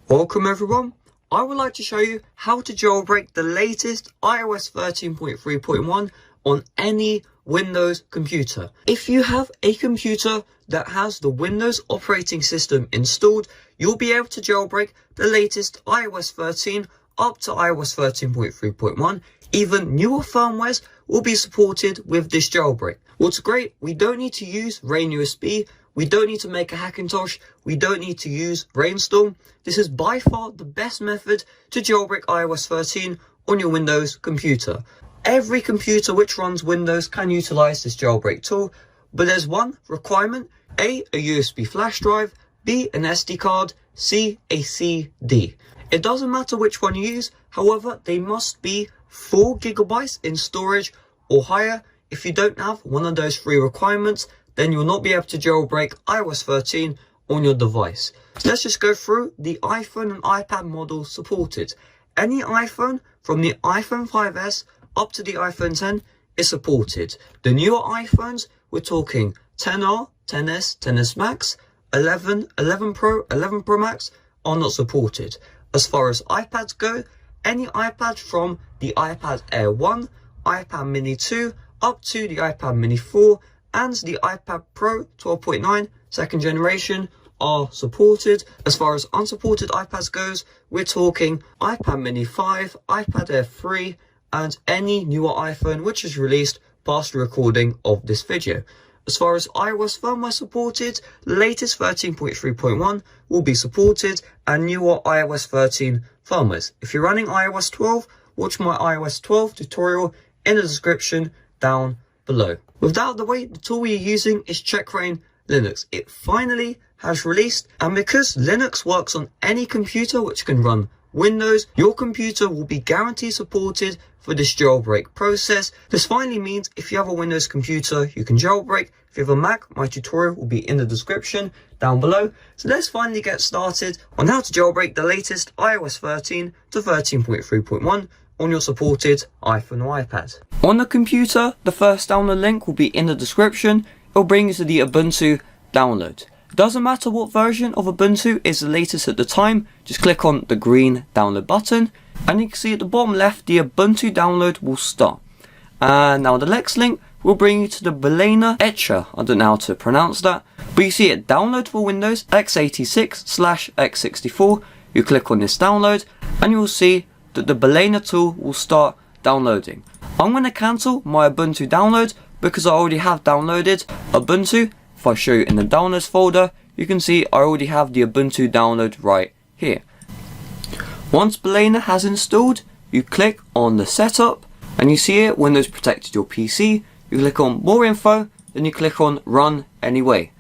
Welcome everyone. I would like to show you how to jailbreak the latest iOS 13.3.1 on any Windows computer. If you have a computer that has the Windows operating system installed, you'll be able to jailbreak the latest iOS 13 up to iOS 13.3.1. Even newer firmwares will be supported with this jailbreak. What's great, we don't need to use Rain USB. We don't need to make a hackentosh. We don't need to use Rainstorm. This is by far the best method to jailbreak iOS 13 on your Windows computer. Every computer which runs Windows can utilize this jailbreak tool, but there's one requirement: A USB flash drive, B, an SD card, C, a CD. It doesn't matter which one you use, however, they must be 4 GB in storage or higher. If you don't have one of those 3 requirements, then you'll not be able to jailbreak iOS 13 on your device. So let's just go through the iPhone and iPad models supported. Any iPhone from the iPhone 5S up to the iPhone 10 is supported. The newer iPhones, we're talking 10R, 10S, 10S Max, 11, 11 Pro, 11 Pro Max are not supported. As far as iPads go, any iPad from the iPad Air 1, iPad Mini 2, up to the iPad Mini 4, and the iPad Pro 12.9 second generation are supported. As far as unsupported iPads goes, we're talking iPad Mini 5, iPad Air 3, and any newer iPhone which is released past the recording of this video. As far as iOS firmware supported, the latest 13.3.1 will be supported, and newer iOS 13 firmwares. If you're running iOS 12, watch my iOS 12 tutorial in the description down below. With that out of the way, the tool we're using is Checkra1n Linux. It finally has released, and because Linux works on any computer which can run Windows, your computer will be guaranteed supported for this jailbreak process. This finally means if you have a Windows computer, you can jailbreak. If you have a Mac, my tutorial will be in the description down below. So let's finally get started on how to jailbreak the latest iOS 13 to 13.3.1 on your supported iPhone or iPad. On the computer, the first download link will be in the description. It will bring you to the Ubuntu download. It doesn't matter what version of Ubuntu is the latest at the time, just click on the green download button, and you can see at the bottom left the Ubuntu download will start. And now the next link will bring you to the Balena Etcher. I don't know how to pronounce that, but you see it, download for Windows x86/x64. You click on this download and you will see that the Balena tool will start downloading. I'm going to cancel my Ubuntu download because I already have downloaded Ubuntu. If I show you in the downloads folder, you can see I already have the Ubuntu download right here. Once Balena has installed, you click on the setup and you see it, Windows protected your PC. You click on more info, then you click on run anyway.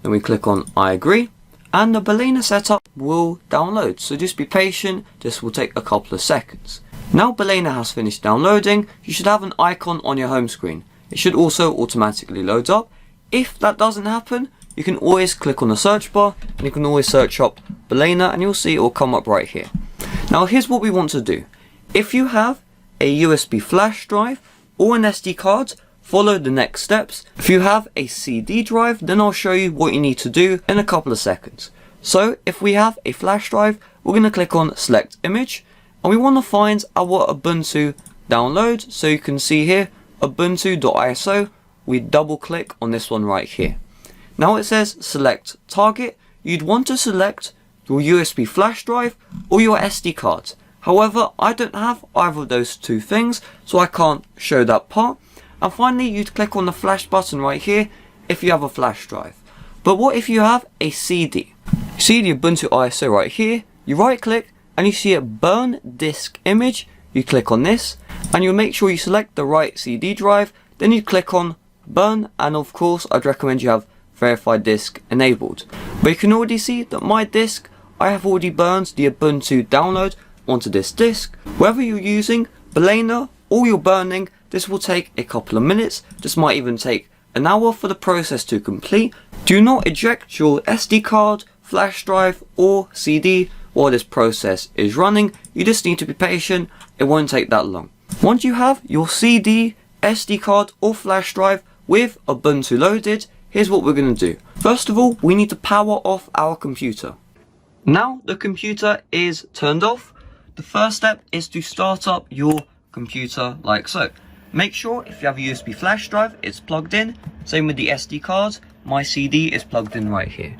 Then we click on I agree, and the Balena setup will download. So just be patient, this will take a couple of seconds. Now Balena has finished downloading, you should have an icon on your home screen. It should also automatically load up. If that doesn't happen, you can always click on the search bar and you can always search up Balena and you'll see it will come up right here. Now here's what we want to do. If you have a USB flash drive or an SD card, follow the next steps. If you have a CD drive, then I'll show you what you need to do in a couple of seconds. So if we have a flash drive, we're going to click on select image and we want to find our Ubuntu download. So you can see here ubuntu.iso. We double click on this one right here. Now it says select target. You'd want to select your USB flash drive or your SD card. However, I don't have either of those two things, so I can't show that part. And finally, you'd click on the flash button right here if you have a flash drive. But what if you have a CD? You see the Ubuntu ISO right here, you right click and you see a burn disk image. You click on this and you'll make sure you select the right CD drive, then you click on burn, and of course I'd recommend you have verified disk enabled. But you can already see that my disk, I have already burned the Ubuntu download onto this disk. Whether you're using Balena or you're burning, this will take a couple of minutes. This might even take an hour for the process to complete. Do not eject your SD card, flash drive or CD while this process is running. You just need to be patient, it won't take that long. Once you have your CD, SD card or flash drive with Ubuntu loaded, here's what we're going to do. First of all, we need to power off our computer. Now the computer is turned off. The first step is to start up your computer like so. Make sure if you have a USB flash drive, it's plugged in. Same with the SD cards. My CD is plugged in right here.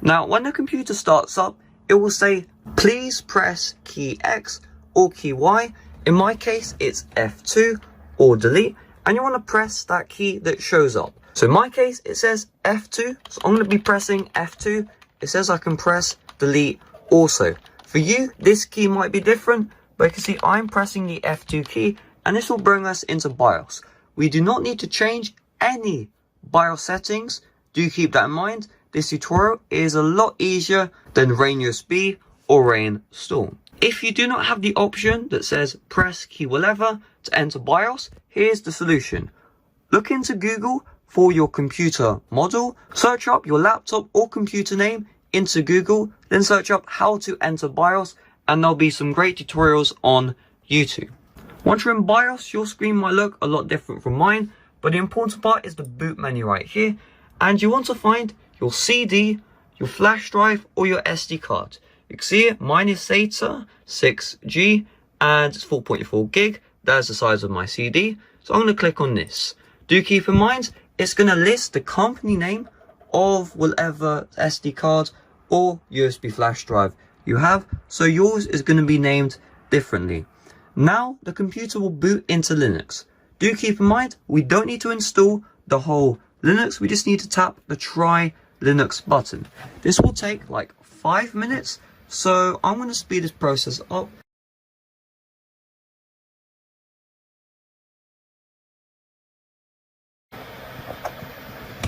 Now when the computer starts up, it will say please press key X or key Y. In my case it's F2 or delete, and you want to press that key that shows up. So in my case it says F2, so I'm going to be pressing F2. It says I can press delete also. For you this key might be different, but you can see I'm pressing the F2 key, and this will bring us into BIOS. We do not need to change any BIOS settings. Do keep that in mind. This tutorial is a lot easier than Rain USB or Rain Storm. If you do not have the option that says press key whatever to enter BIOS, here's the solution. Look into Google for your computer model, search up your laptop or computer name into Google, then search up how to enter BIOS, and there'll be some great tutorials on YouTube. Once you're in BIOS, your screen might look a lot different from mine, but the important part is the boot menu right here, and you want to find your CD, your flash drive or your SD card. You can see it, mine is SATA 6G and it's 4.4 gig. That's the size of my CD. So I'm going to click on this. Do keep in mind, it's going to list the company name of whatever SD card or USB flash drive you have. So yours is going to be named differently. Now the computer will boot into Linux. Do keep in mind, we don't need to install the whole Linux. We just need to tap the try Linux button. This will take like 5 minutes. So I'm going to speed this process up.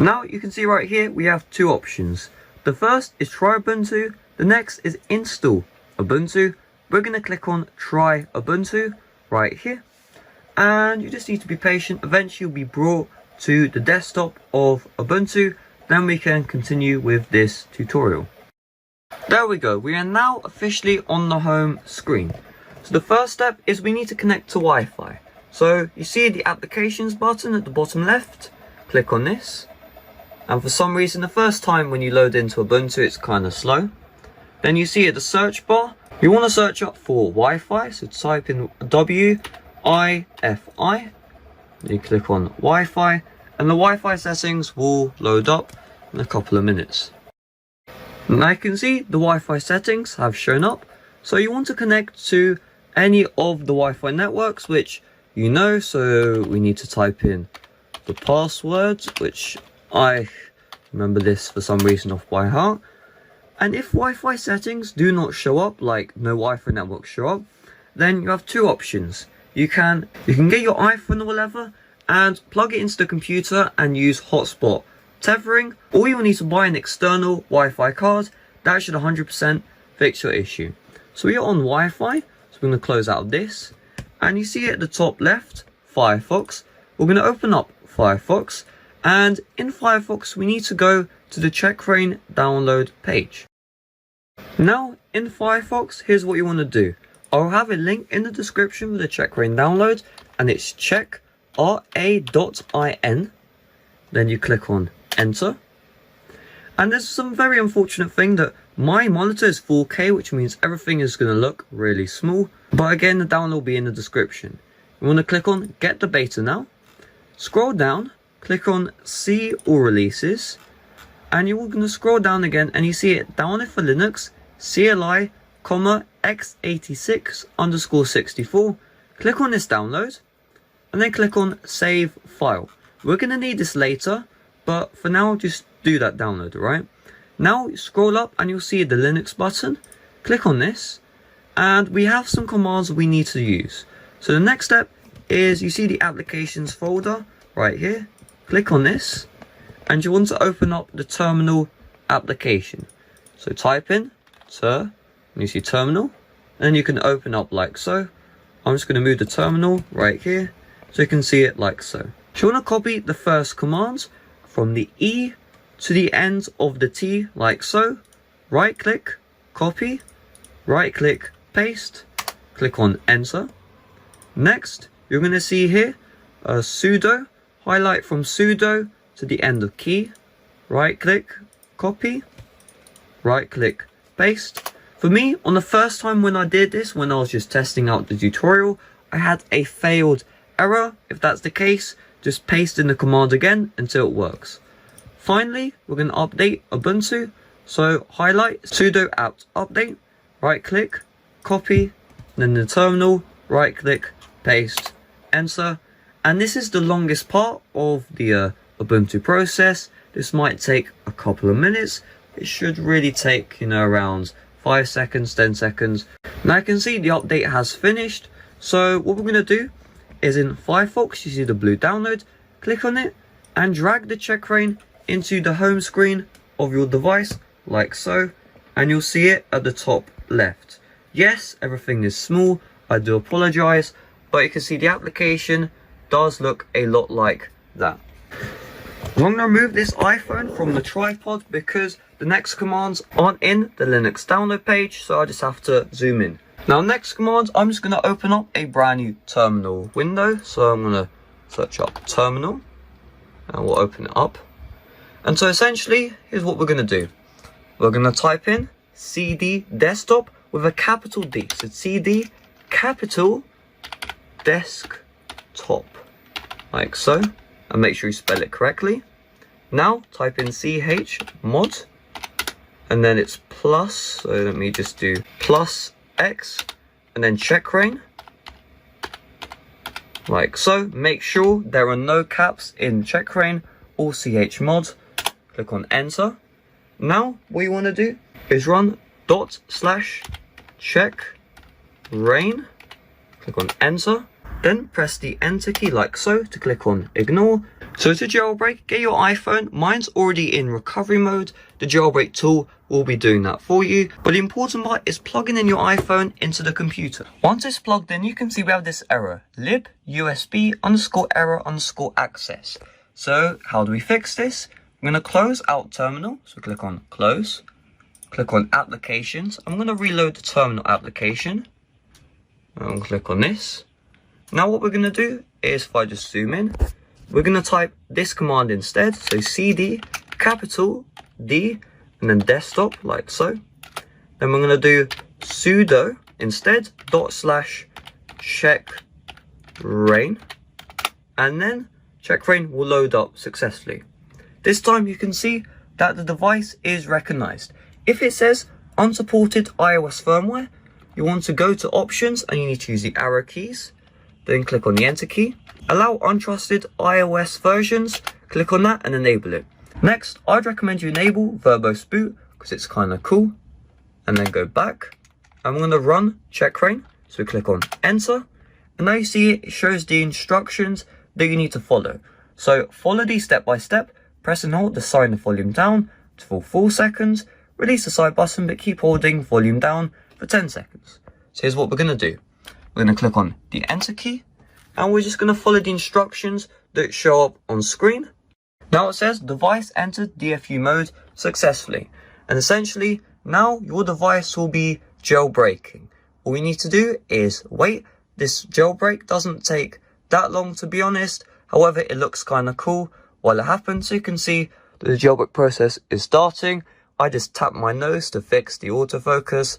Now you can see right here we have two options. The first is try Ubuntu, the next is install Ubuntu. We're going to click on try Ubuntu right here, and you just need to be patient. Eventually you'll be brought to the desktop of Ubuntu, then we can continue with this tutorial. There we go, we are now officially on the home screen. So the first step is we need to connect to Wi-Fi. So you see the applications button at the bottom left, click on this. And for some reason the first time when you load into Ubuntu it's kind of slow. Then you see at the search bar, you want to search up for Wi-Fi, so type in WIFI. You click on Wi-Fi and the Wi-Fi settings will load up in a couple of minutes. Now you can see the Wi-Fi settings have shown up. So you want to connect to any of the Wi-Fi networks which you know, so we need to type in the password, which I remember this for some reason off by heart. And if Wi-Fi settings do not show up, like no Wi-Fi networks show up, then you have two options. You can get your iPhone or whatever and plug it into the computer and use hotspot tethering, or you will need to buy an external Wi-Fi card. That should 100% fix your issue. So we are on Wi-Fi, so we're going to close out this, and you see at the top left, Firefox. We're going to open up Firefox, and in Firefox we need to go to the Checkra1n download page. Now in Firefox, here's what you want to do. I'll have a link in the description for the Checkra1n download, and it's Checkra1n. Then you click on enter. And there's some very unfortunate thing that my monitor is 4K, which means everything is going to look really small. But again, the download will be in the description. You want to click on get the beta now. Scroll down, click on see all releases. And you're going to scroll down again and you see it download for Linux, CLI, x86_64. Click on this download and then click on save file. We're going to need this later, but for now just do that download, alright? Now scroll up and you'll see the Linux button. Click on this and we have some commands we need to use. So the next step is you see the applications folder right here. Click on this and you want to open up the terminal application. So type in and you see terminal, and then you can open up like so. I'm just going to move the terminal right here so you can see it like so. So you want to copy the first command from the E to the end of the T like so. Right click, copy, right click, paste, click on enter. Next you're going to see here a sudo, highlight from sudo to the end of key, right click, copy, right click, paste. For me, on the first time when I did this, when I was just testing out the tutorial, I had a failed error. If that's the case, just paste in the command again until it works. Finally, we're going to update Ubuntu. So highlight sudo apt update, right click, copy, then the terminal, right click, paste, enter. And this is the longest part of the Ubuntu process. This might take a couple of minutes. It should really take, around 5 seconds, 10 seconds. Now I can see the update has finished. So what we're going to do is in Firefox, you see the blue download, click on it and drag the Checkra1n into the home screen of your device like so, and you'll see it at the top left. Yes, everything is small, I do apologize, but you can see the application does look a lot like that. I'm going to remove this iPhone from the tripod because the next commands aren't in the Linux download page, so I just have to zoom in. Now next commands, I'm just going to open up a brand new terminal window. So I'm going to search up terminal and we'll open it up. And so essentially, here's what we're going to do. We're going to type in cd desktop with a capital D. So cd capital desktop, like so. And make sure you spell it correctly. Now type in chmod, and then it's plus, so let me just do plus X, and then Checkra1n, like so. Make sure there are no caps in Checkra1n or chmod. Click on enter. Now what you want to do is run /checkra1n, click on enter, then press the enter key like so to click on ignore. So to jailbreak, get your iPhone. Mine's already in recovery mode. The jailbreak tool will be doing that for you. But the important part is plugging in your iPhone into the computer. Once it's plugged in, you can see we have this error, lib usb_error_access. So how do we fix this? I'm going to close out terminal. So click on close, click on applications. I'm going to reload the terminal application. I'll click on this. Now what we're going to do is, if I just zoom in, we're going to type this command instead. So cd capital D and then desktop like so. Then we're going to do sudo instead /checkra1n, and then Checkra1n will load up successfully. This time you can see that the device is recognized. If it says unsupported iOS firmware, you want to go to options and you need to use the arrow keys. Then click on the enter key. Allow untrusted iOS versions. Click on that and enable it. Next, I'd recommend you enable verbose boot because it's kind of cool. And then go back. I'm going to run Checkra1n. So we click on enter. And now you see it shows the instructions that you need to follow. So follow these step by step. Press and hold to sign the volume down for 4 seconds. Release the side button, but keep holding volume down for 10 seconds. So here's what we're going to do. We're going to click on the enter key. And we're just going to follow the instructions that show up on screen. Now it says device entered DFU mode successfully. And essentially, now your device will be jailbreaking. All we need to do is wait. This jailbreak doesn't take that long, to be honest. However, it looks kind of cool while it happens. So you can see that the jailbreak process is starting. I just tap my nose to fix the autofocus.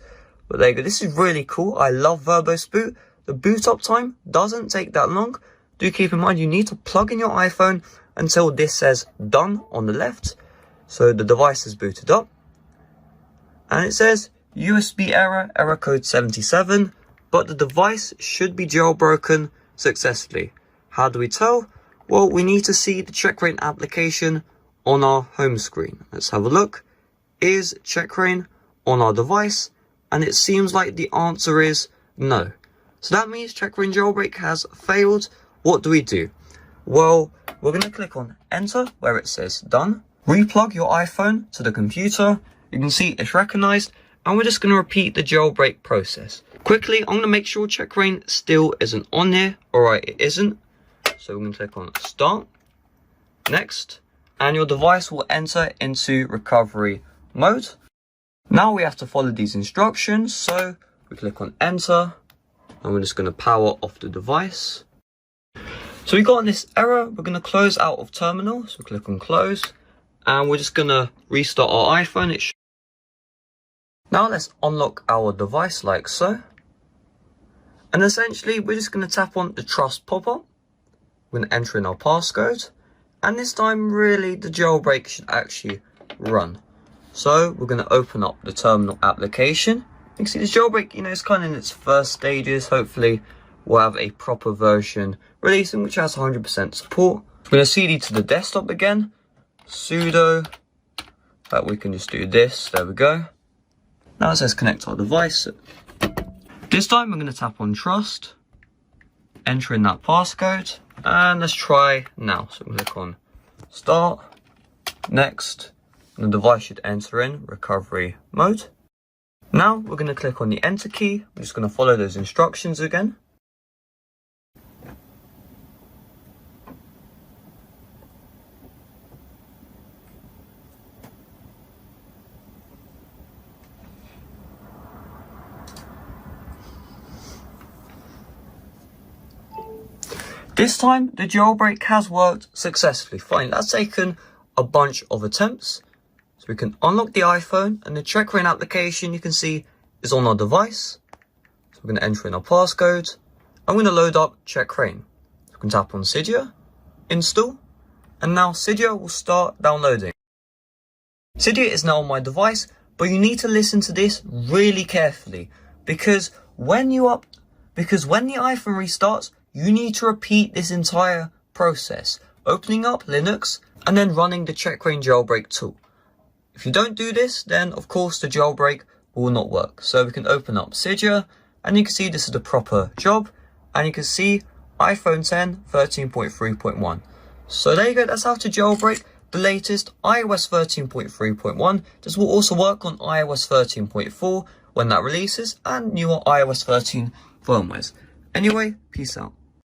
But there you go. This is really cool. I love verbose boot. The boot up time doesn't take that long. Do keep in mind you need to plug in your iPhone until this says done on the left. So the device is booted up. And it says USB error code 77. But the device should be jailbroken successfully. How do we tell? Well, we need to see the Checkra1n application on our home screen. Let's have a look. Is Checkra1n on our device? And it seems like the answer is no. So that means Checkra1n jailbreak has failed. What do we do? Well, we're going to click on enter where it says done. Replug your iPhone to the computer. You can see it's recognized. And we're just going to repeat the jailbreak process. Quickly, I'm going to make sure Checkra1n still isn't on here. Alright, it isn't. So we're going to click on start. Next. And your device will enter into recovery mode. Now we have to follow these instructions. So we click on enter. And we're just going to power off the device. So we got this error. We're going to close out of terminal. So click on close. And we're just going to restart our iPhone. Now let's unlock our device like so. And essentially we're just going to tap on the trust pop-up. We're going to enter in our passcode. And this time really the jailbreak should actually run. So we're going to open up the terminal application. You can see the jailbreak, it's kind of in its first stages. Hopefully we'll have a proper version releasing which has 100% support. We're going to cd to the desktop again. Sudo. We can just do this. There we go. Now it says connect our device. This time we're going to tap on trust, enter in that passcode, and let's try now. So I'm going to click on start, next, and the device should enter in recovery mode. Now we're going to click on the enter key. We're just going to follow those instructions again. This time, the jailbreak has worked successfully. Fine, that's taken a bunch of attempts. So we can unlock the iPhone, and the Checkra1n application you can see is on our device. So we're going to enter in our passcode. I'm going to load up Checkra1n. So we can tap on Cydia, install, and now Cydia will start downloading. Cydia is now on my device, but you need to listen to this really carefully because when the iPhone restarts, you need to repeat this entire process, opening up Linux and then running the Checkra1n jailbreak tool. If you don't do this, then of course the jailbreak will not work. So we can open up Cydia and you can see this is the proper job and you can see iPhone 10 13.3.1. So there you go, that's how to jailbreak the latest iOS 13.3.1. This will also work on iOS 13.4 when that releases and newer iOS 13 firmwares. Anyway, peace out.